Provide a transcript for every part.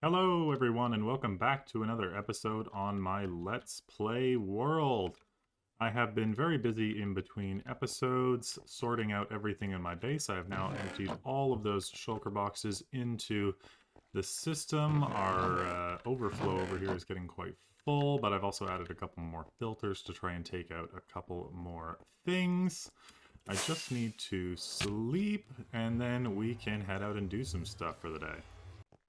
Hello everyone and welcome back to another episode on my Let's Play world. I have been very busy in between episodes sorting out everything in my base. I have now emptied all of those shulker boxes into the system. Our overflow over here is getting quite full, but I've also added a couple more filters to try and take out a couple more things. I just need to sleep and then we can head out and do some stuff for the day.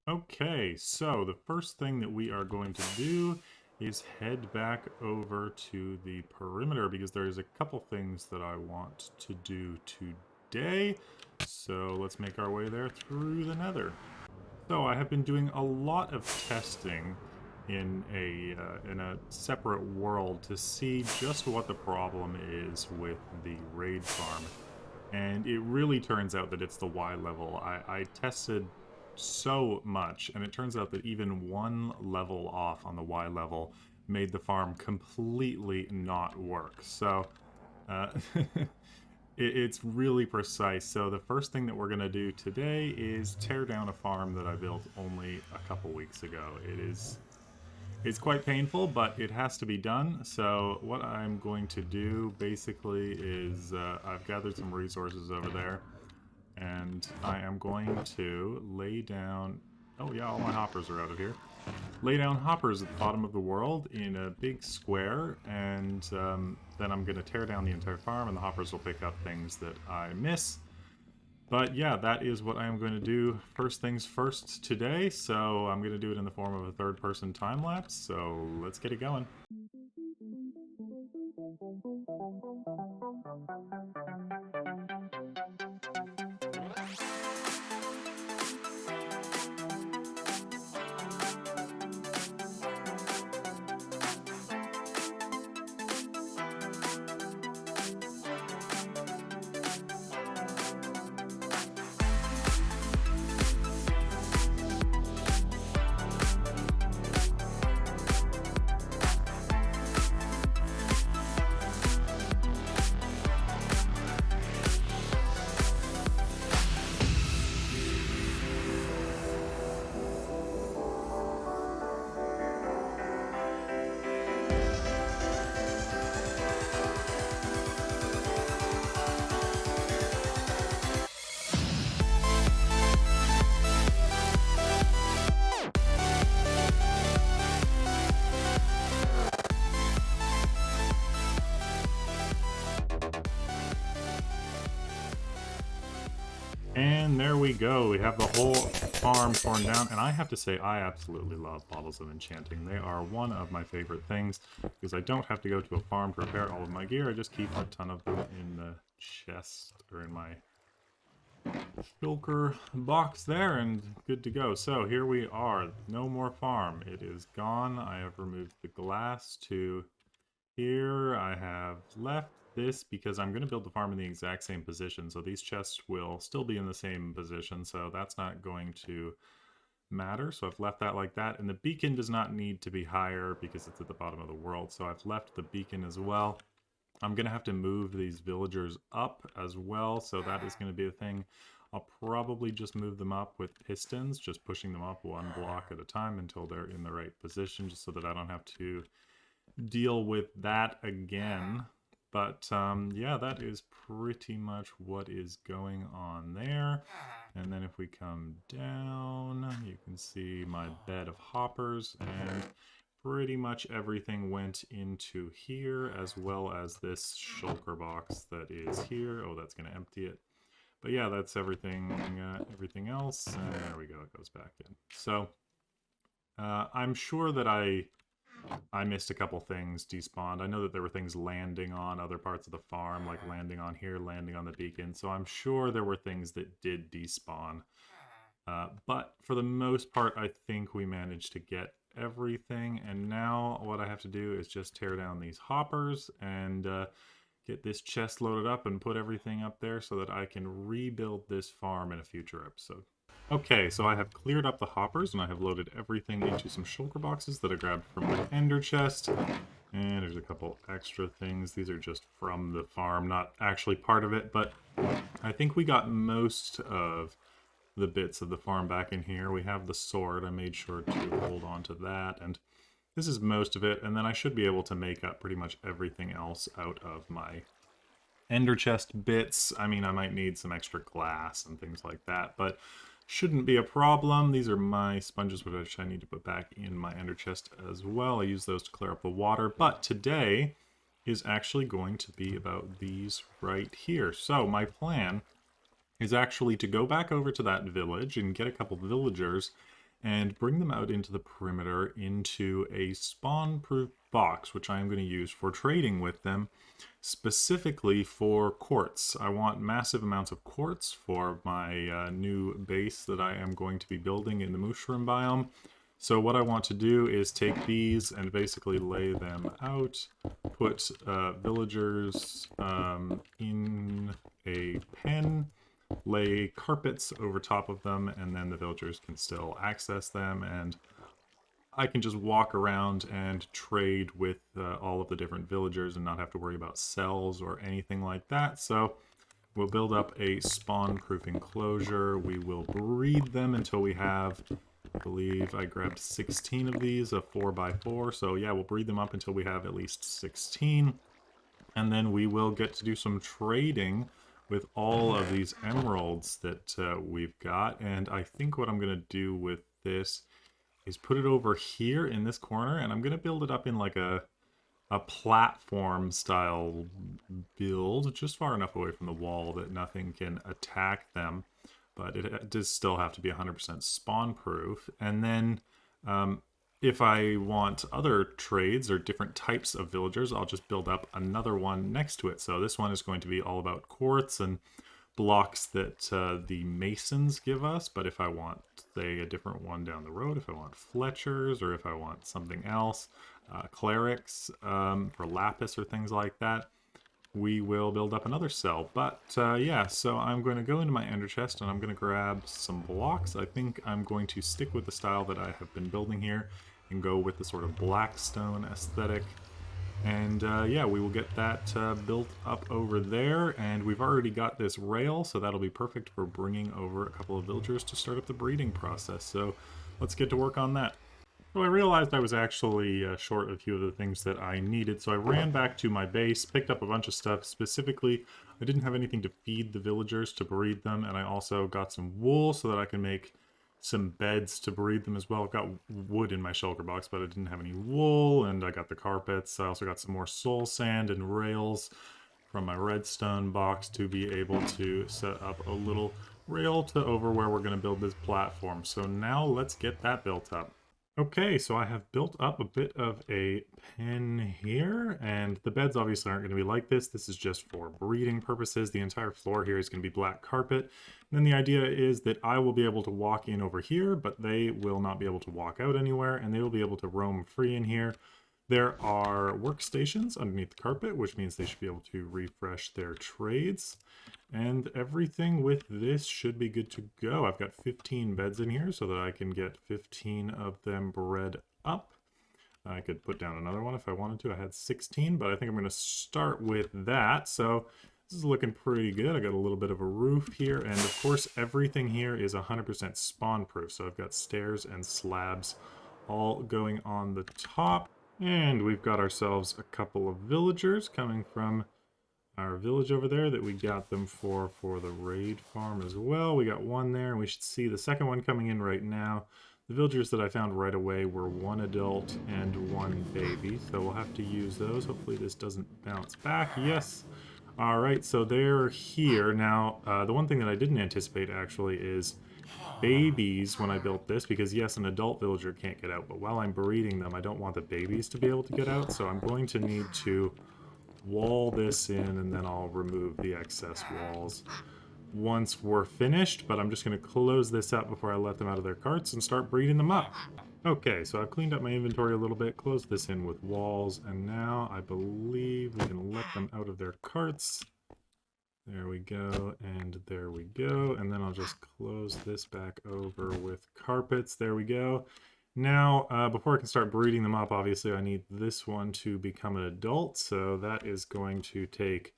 Okay, so the first thing that we are going to do is head back over to the perimeter because there's a couple things that I want to do today. So let's make our way there through the nether. So I have been doing a lot of testing in a separate world to see just what the problem is with the raid farm. And it really turns out that it's the Y level. I tested so much, and it turns out that even one level off on the Y level made the farm completely not work. So it's really precise. So the first thing that we're going to do today is tear down a farm that I built only a couple weeks ago. It's quite painful, but it has to be done. So what I'm going to do basically is I've gathered some resources over there, and I am going to lay down... Oh yeah, all my hoppers are out of here. Lay down hoppers at the bottom of the world in a big square, and then I'm going to tear down the entire farm, and the hoppers will pick up things that I miss. But yeah, that is what I am going to do first things first today, so I'm going to do it in the form of a third-person time-lapse, so let's get it going. And there we go, we have the whole farm torn down, and I have to say I absolutely love bottles of enchanting. They are one of my favorite things, because I don't have to go to a farm to repair all of my gear. I just keep a ton of them in the chest, or in my shulker box there, and good to go. So here we are, no more farm. It is gone. I have removed the glass to here. I have left this because I'm going to build the farm in the exact same position, so these chests will still be in the same position, so that's not going to matter. So I've left that like that, and the beacon does not need to be higher because it's at the bottom of the world, so I've left the beacon as well. I'm going to have to move these villagers up as well, so that is going to be a thing. I'll probably just move them up with pistons, just pushing them up one block at a time until they're in the right position, just so that I don't have to deal with that again. But yeah, that is pretty much what is going on there. And then if we come down, you can see my bed of hoppers, and pretty much everything went into here, as well as this shulker box that is here. Oh, that's going to empty it. But yeah, that's everything everything else. And there we go, it goes back in. So I'm sure that I missed a couple things despawned. I know that there were things landing on other parts of the farm, like landing on here, landing on the beacon, so I'm sure there were things that did despawn. But for the most part, I think we managed to get everything, and now what I have to do is just tear down these hoppers and get this chest loaded up and put everything up there so that I can rebuild this farm in a future episode. Okay, so I have cleared up the hoppers and I have loaded everything into some shulker boxes that I grabbed from my ender chest. And there's a couple extra things. These are just from the farm, not actually part of it, but I think we got most of the bits of the farm back in here. We have the sword. I made sure to hold on to that, and this is most of it, and then I should be able to make up pretty much everything else out of my ender chest bits. I mean, I might need some extra glass and things like that, but shouldn't be a problem. These are my sponges, which I need to put back in my ender chest as well. I use those to clear up the water, but today is actually going to be about these right here. So my plan is actually to go back over to that village and get a couple villagers and bring them out into the perimeter into a spawn-proof box, which I am going to use for trading with them, specifically for quartz. I want massive amounts of quartz for my new base that I am going to be building in the mushroom biome. So what I want to do is take these and basically lay them out, put villagers in a pen, lay carpets over top of them, and then the villagers can still access them, and I can just walk around and trade with all of the different villagers and not have to worry about cells or anything like that. So we'll build up a spawn-proof enclosure. We will breed them until we have, I believe I grabbed 16 of these, a 4x4. So yeah, we'll breed them up until we have at least 16. And then we will get to do some trading with all of these emeralds that we've got. And I think what I'm going to do with this is put it over here in this corner, and I'm going to build it up in like a platform style build, just far enough away from the wall that nothing can attack them. But it does still have to be 100% spawn proof. And then if I want other trades or different types of villagers, I'll just build up another one next to it. So this one is going to be all about quartz and blocks that the masons give us. But if I want, say, a different one down the road, if I want Fletchers, or if I want something else, clerics for lapis or things like that, we will build up another cell. But yeah, so I'm going to go into my ender chest and I'm going to grab some blocks. I think I'm going to stick with the style that I have been building here and go with the sort of black stone aesthetic. And yeah, we will get that built up over there, and we've already got this rail, so that'll be perfect for bringing over a couple of villagers to start up the breeding process. So let's get to work on that. So I realized I was actually short a few of the things that I needed, so I ran back to my base, picked up a bunch of stuff. Specifically, I didn't have anything to feed the villagers to breed them, and I also got some wool so that I can make some beds to breed them as well. I've got wood in my shelter box, but I didn't have any wool, and I got the carpets. I also got some more soul sand and rails from my redstone box to be able to set up a little rail to over where we're going to build this platform. So now let's get that built up. Okay, so I have built up a bit of a pen here, and the beds obviously aren't going to be like this. This is just for breeding purposes. The entire floor here is going to be black carpet. And then the idea is that I will be able to walk in over here, but they will not be able to walk out anywhere, and they will be able to roam free in here. There are workstations underneath the carpet, which means they should be able to refresh their trades. And everything with this should be good to go. I've got 15 beds in here so that I can get 15 of them bred up. I could put down another one if I wanted to. I had 16, but I think I'm going to start with that. So this is looking pretty good. I got a little bit of a roof here, and of course everything here is 100% spawn proof. So I've got stairs and slabs all going on the top. And we've got ourselves a couple of villagers coming from our village over there that we got them for the raid farm as well. We got one there, and we should see the second one coming in right now. The villagers that I found right away were one adult and one baby, so we'll have to use those. Hopefully this doesn't bounce back. Yes. All right, so they're here. Now, the one thing that I didn't anticipate actually is babies when I built this, because yes, an adult villager can't get out, but while I'm breeding them, I don't want the babies to be able to get out, so I'm going to need to wall this in, and then I'll remove the excess walls once we're finished, but I'm just going to close this up before I let them out of their carts and start breeding them up. Okay, so I've cleaned up my inventory a little bit, closed this in with walls, and now I believe we can let them out of their carts. There we go, and there we go, and then I'll just close this back over with carpets. There we go. Now, before I can start breeding them up, obviously I need this one to become an adult, so that is going to take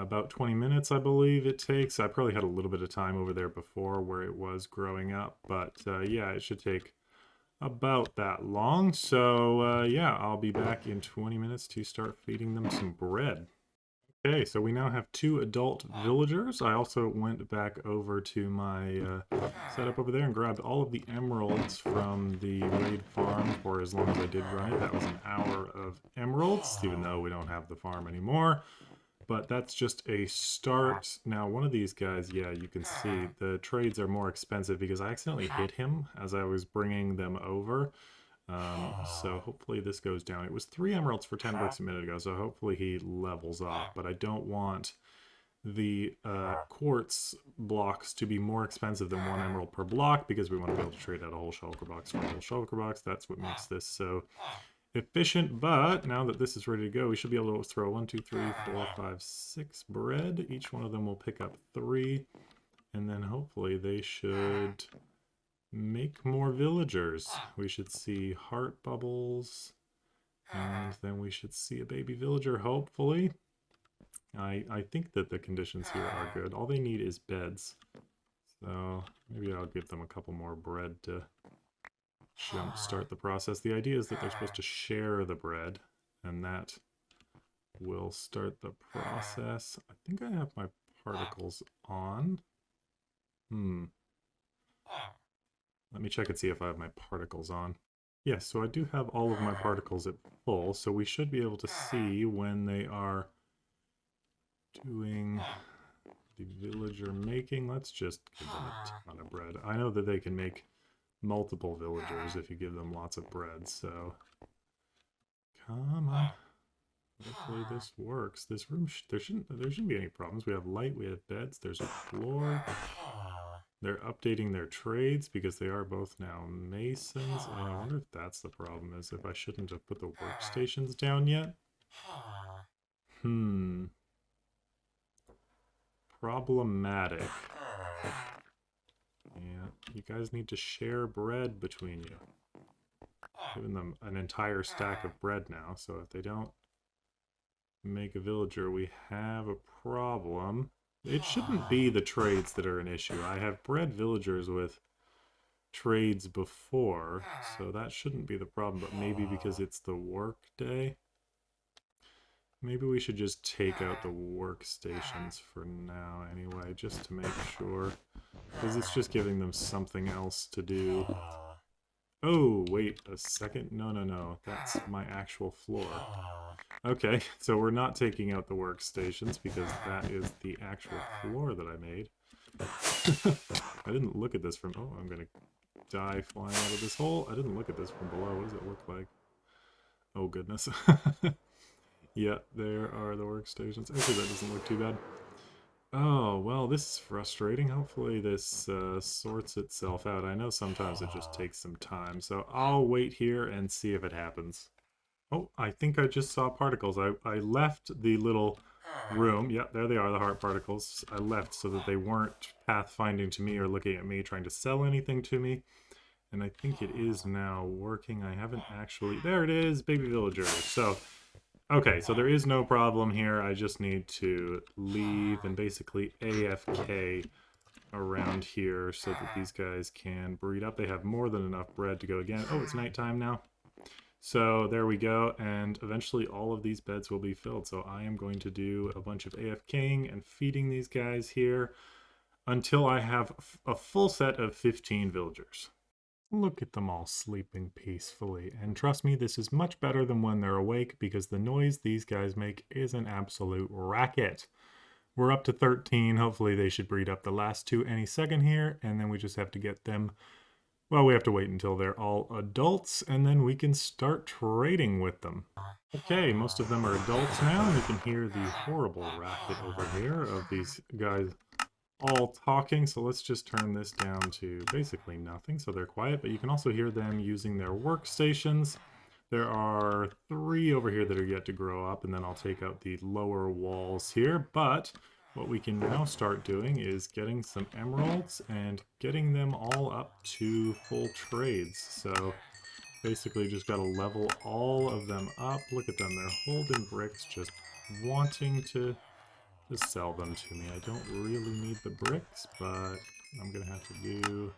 About 20 minutes, I believe it takes. I probably had a little bit of time over there before where it was growing up, but yeah, it should take about that long. So yeah, I'll be back in 20 minutes to start feeding them some bread. Okay, so we now have 2 adult villagers. I also went back over to my setup over there and grabbed all of the emeralds from the raid farm for as long as I did run it. That was an hour of emeralds, even though we don't have the farm anymore. But that's just a start. Now, one of these guys, yeah, you can see the trades are more expensive because I accidentally hit him as I was bringing them over. So hopefully this goes down. It was 3 emeralds for 10 bricks a minute ago, so hopefully he levels up. But I don't want the quartz blocks to be more expensive than 1 emerald per block because we want to be able to trade out a whole shulker box for a whole shulker box. That's what makes this so efficient. But now that this is ready to go, we should be able to throw 1, 2, 3, 4, 5, 6 bread. Each one of them will pick up 3, and then hopefully they should make more villagers. We should see heart bubbles, and then we should see a baby villager, hopefully. I think that the conditions here are good. All they need is beds. So maybe I'll give them a couple more bread to jumpstart the process. The idea is that they're supposed to share the bread, and that will start the process. I think I have my particles on. Let me check and see if I have my particles on. Yes, so I do have all of my particles at full, so we should be able to see when they are doing the villager making. Let's just give them a ton of bread. I know that they can make multiple villagers if you give them lots of bread, so come on. Hopefully this works. This room, there shouldn't be any problems. We have light, we have beds, there's a floor. They're updating their trades because they are both now masons. And I wonder if that's the problem, is if I shouldn't have put the workstations down yet. Problematic. Yeah, you guys need to share bread between you. Giving them an entire stack of bread now, so if they don't make a villager, we have a problem. It shouldn't be the trades that are an issue. I have bred villagers with trades before, so that shouldn't be the problem, but maybe because it's the work day. Maybe we should just take out the workstations for now anyway, just to make sure, because it's just giving them something else to do. Oh, wait a second. No. That's my actual floor. Okay, so we're not taking out the workstations because that is the actual floor that I made. I didn't look at this from... Oh, I'm going to die flying out of this hole. I didn't look at this from below. What does it look like? Oh, goodness. Yeah, there are the workstations. Actually, that doesn't look too bad. Oh, well, this is frustrating. Hopefully this sorts itself out. I know sometimes it just takes some time, so I'll wait here and see if it happens. Oh, I think I just saw particles. I left the little room. Yeah, there they are, the heart particles. I left so that they weren't pathfinding to me or looking at me trying to sell anything to me. And I think it is now working. I haven't actually... There it is, baby villagers. So... Okay, so there is no problem here. I just need to leave and basically AFK around here so that these guys can breed up. They have more than enough bread to go again. Oh, it's nighttime now. So there we go, and eventually all of these beds will be filled. So I am going to do a bunch of AFKing and feeding these guys here until I have a full set of 15 villagers. Look at them all sleeping peacefully, and trust me, this is much better than when they're awake because the noise these guys make is an absolute racket. We're up to 13, hopefully they should breed up the last 2 any second here, and then we just have to get them, well, we have to wait until they're all adults, and then we can start trading with them. Okay, most of them are adults now, and you can hear the horrible racket over here of these guys all talking, so let's just turn this down to basically nothing so they're quiet, but you can also hear them using their workstations. There are 3 over here that are yet to grow up, and then I'll take out the lower walls here, but what we can now start doing is getting some emeralds and getting them all up to full trades. So basically just gotta level all of them up. Look at them, they're holding bricks, just wanting to just sell them to me. I don't really need the bricks, but I'm gonna have to do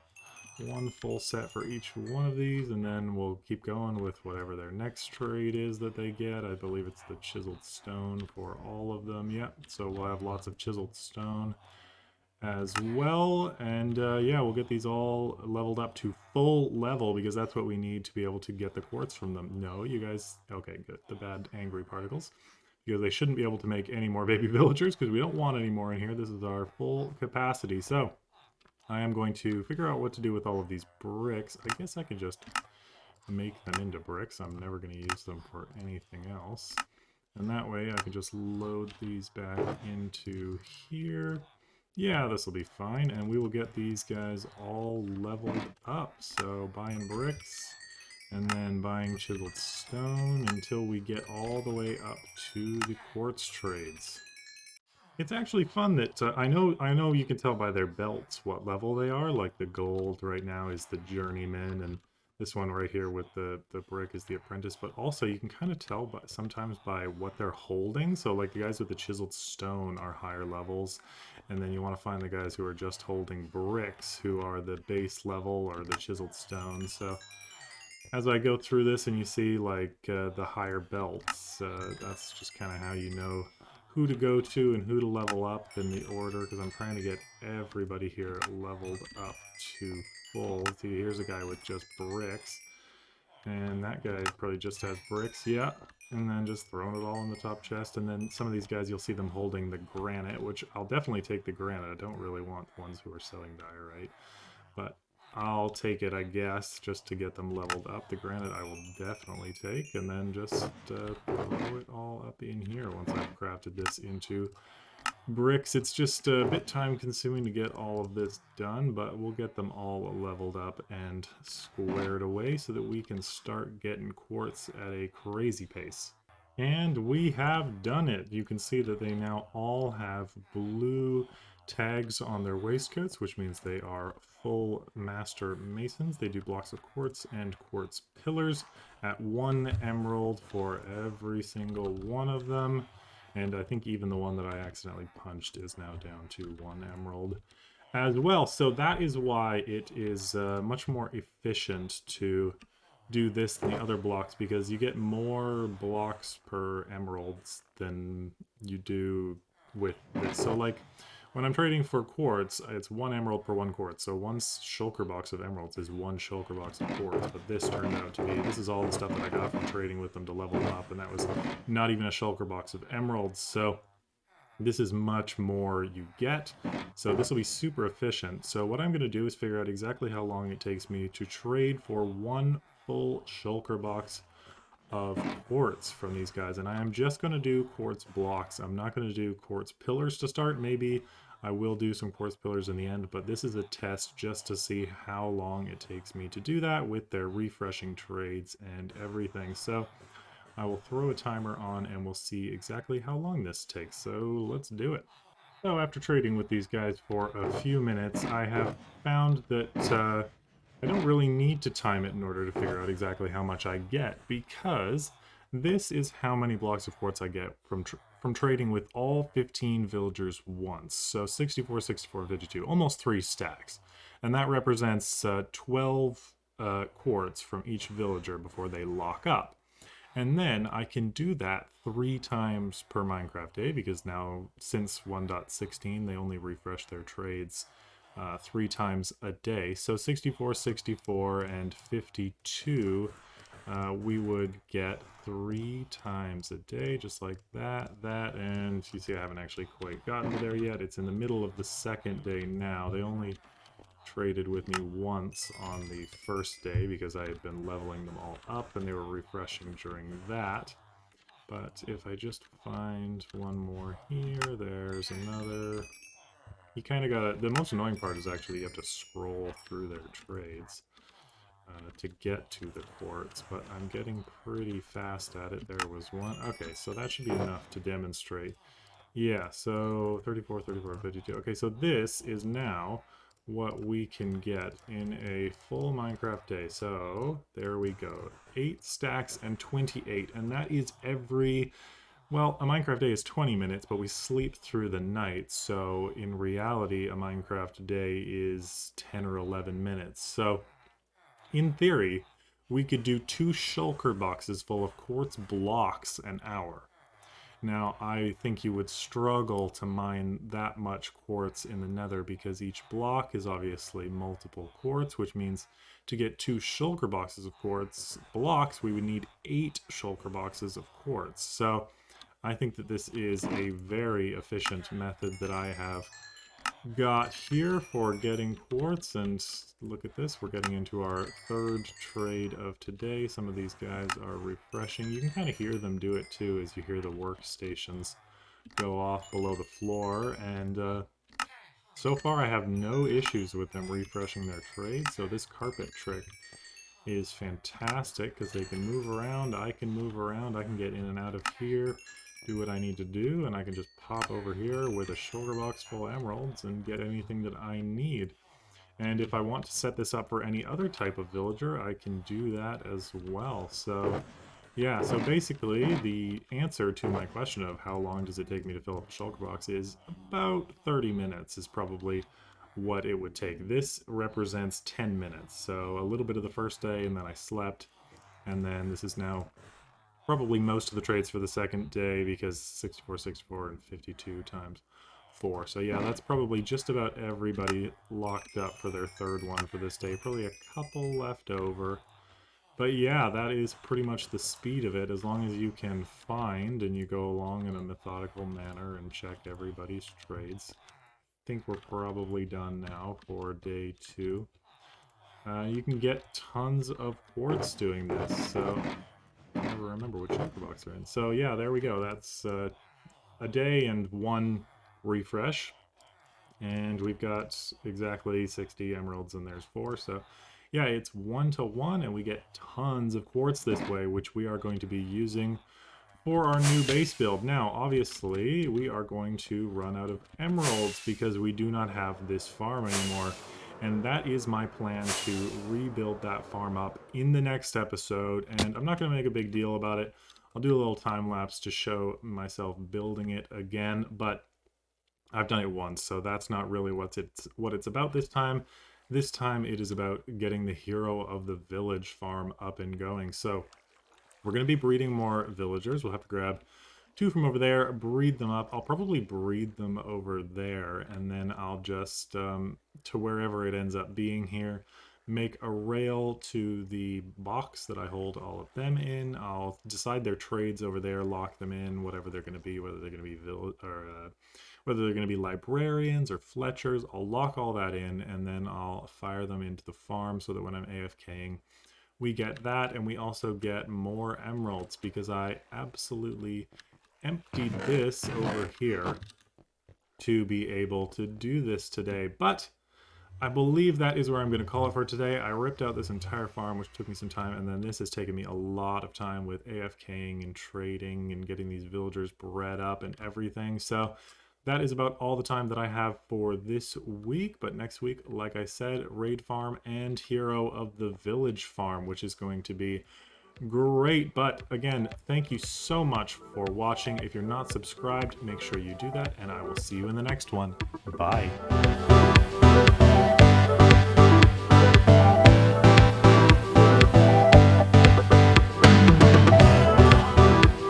one full set for each one of these, and then we'll keep going with whatever their next trade is that they get. I believe it's the chiseled stone for all of them. Yep, so we'll have lots of chiseled stone as well, and yeah, we'll get these all leveled up to full level, because that's what we need to be able to get the quartz from them. No, you guys, okay, good, the bad angry particles, because they shouldn't be able to make any more baby villagers, because we don't want any more in here. This is our full capacity. So I am going to figure out what to do with all of these bricks. I guess I can just make them into bricks. I'm never going to use them for anything else, and that way I can just load these back into here. Yeah, this will be fine, and we will get these guys all leveled up. So buying bricks, and then buying chiseled stone until we get all the way up to the quartz trades. It's actually fun that I know you can tell by their belts what level they are. Like the gold right now is the journeyman, and this one right here with the brick is the apprentice. But also you can kind of tell by sometimes by what they're holding. So like the guys with the chiseled stone are higher levels, and then you want to find the guys who are just holding bricks, who are the base level or the chiseled stone. So as I go through this and you see like the higher belts, that's just kind of how you know who to go to and who to level up in the order, because I'm trying to get everybody here leveled up to full. See, here's a guy with just bricks, and that guy probably just has bricks, yeah, and then just throwing it all in the top chest. And then some of these guys, you'll see them holding the granite, which I'll definitely take the granite. I don't really want the ones who are selling diorite, but I'll take it, I guess, just to get them leveled up. The granite I will definitely take, and then just throw it all up in here once I've crafted this into bricks. It's just a bit time consuming to get all of this done, but we'll get them all leveled up and squared away so that we can start getting quartz at a crazy pace. And we have done it. You can see that they now all have blue tags on their waistcoats, which means they are full master masons. They do blocks of quartz and quartz pillars at 1 emerald for every single one of them. And I think even the one that I accidentally punched is now down to 1 emerald as well. So that is why it is much more efficient to do this than the other blocks, because you get more blocks per emeralds than you do with this. So like when I'm trading for quartz, it's 1 emerald per 1 quartz. So 1 shulker box of emeralds is 1 shulker box of quartz. But this turned out to be, this is all the stuff that I got from trading with them to level them up, and that was not even a shulker box of emeralds. So this is much more you get. So this will be super efficient. So what I'm going to do is figure out exactly how long it takes me to trade for 1 full shulker box of quartz from these guys. And I am just going to do quartz blocks. I'm not going to do quartz pillars to start. Maybe I will do some quartz pillars in the end, but this is a test just to see how long it takes me to do that with their refreshing trades and everything. So I will throw a timer on and we'll see exactly how long this takes. So let's do it. So after trading with these guys for a few minutes, I have found that I don't really need to time it in order to figure out exactly how much I get, because this is how many blocks of quartz I get from trading with all 15 villagers once. So 64, 64, 52, almost 3 stacks. And that represents 12 quartz from each villager before they lock up. And then I can do that 3 times per Minecraft day, because now since 1.16 they only refresh their trades 3 times a day. So 64, 64, and 52 we would get 3 times a day, just like that, and you see I haven't actually quite gotten to there yet. It's in the middle of the 2nd day now. They only traded with me once on the 1st day because I had been leveling them all up and they were refreshing during that. But if I just find one more here, there's another. You kind of gotta, the most annoying part is actually you have to scroll through their trades to get to the quartz, but I'm getting pretty fast at it. There was one. Okay, so that should be enough to demonstrate. Yeah, so 34, 34, 52. Okay, so this is now what we can get in a full Minecraft day. So there we go, 8 stacks and 28, and that is every Well, a Minecraft day is 20 minutes, but we sleep through the night, so in reality, a Minecraft day is 10 or 11 minutes. So, in theory, we could do 2 shulker boxes full of quartz blocks an hour. Now, I think you would struggle to mine that much quartz in the nether because each block is obviously multiple quartz, which means to get 2 shulker boxes of quartz blocks, we would need 8 shulker boxes of quartz. So I think that this is a very efficient method that I have got here for getting quartz. And look at this, we're getting into our 3rd trade of today. Some of these guys are refreshing. You can kind of hear them do it too as you hear the workstations go off below the floor. And so far I have no issues with them refreshing their trade. So this carpet trick is fantastic because they can move around, I can move around, I can get in and out of here, do what I need to do, and I can just pop over here with a shulker box full of emeralds and get anything that I need. And if I want to set this up for any other type of villager, I can do that as well. So yeah, so basically the answer to my question of how long does it take me to fill up a shulker box is about 30 minutes is probably what it would take. This represents 10 minutes, so a little bit of the first day, and then I slept, and then this is now probably most of the trades for the second day because 64, 64, and 52 times 4. So yeah, that's probably just about everybody locked up for their 3rd one for this day. Probably a couple left over. But yeah, that is pretty much the speed of it, as long as you can find and you go along in a methodical manner and check everybody's trades. Think we're probably done now for day 2. You can get tons of quartz doing this, so I never remember which shulker box they're in. So yeah, there we go. That's a day and 1 refresh, and we've got exactly 60 emeralds and there's 4. So yeah, it's 1 to 1, and we get tons of quartz this way, which we are going to be using for our new base build. Now, obviously, we are going to run out of emeralds because we do not have this farm anymore. And that is my plan, to rebuild that farm up in the next episode. And I'm not going to make a big deal about it. I'll do a little time lapse to show myself building it again, but I've done it once, so that's not really what it's about this time. This time it is about getting the hero of the village farm up and going. So we're going to be breeding more villagers. We'll have to grab 2 from over there, breed them up. I'll probably breed them over there, and then I'll just, to wherever it ends up being here, make a rail to the box that I hold all of them in. I'll decide their trades over there, lock them in, whatever they're going to be, whether they're going to be whether they're going to be librarians or Fletchers. I'll lock all that in, and then I'll fire them into the farm so that when I'm AFKing, we get that, and we also get more emeralds because I absolutely emptied this over here to be able to do this today. But I believe that is where I'm going to call it for today. I ripped out this entire farm, which took me some time, and then this has taken me a lot of time with AFKing and trading and getting these villagers bred up and everything. So that is about all the time that I have for this week. But next week, like I said, raid farm and hero of the village farm, which is going to be great. But again, thank you so much for watching. If you're not subscribed, make sure you do that, and I will see you in the next one. Bye.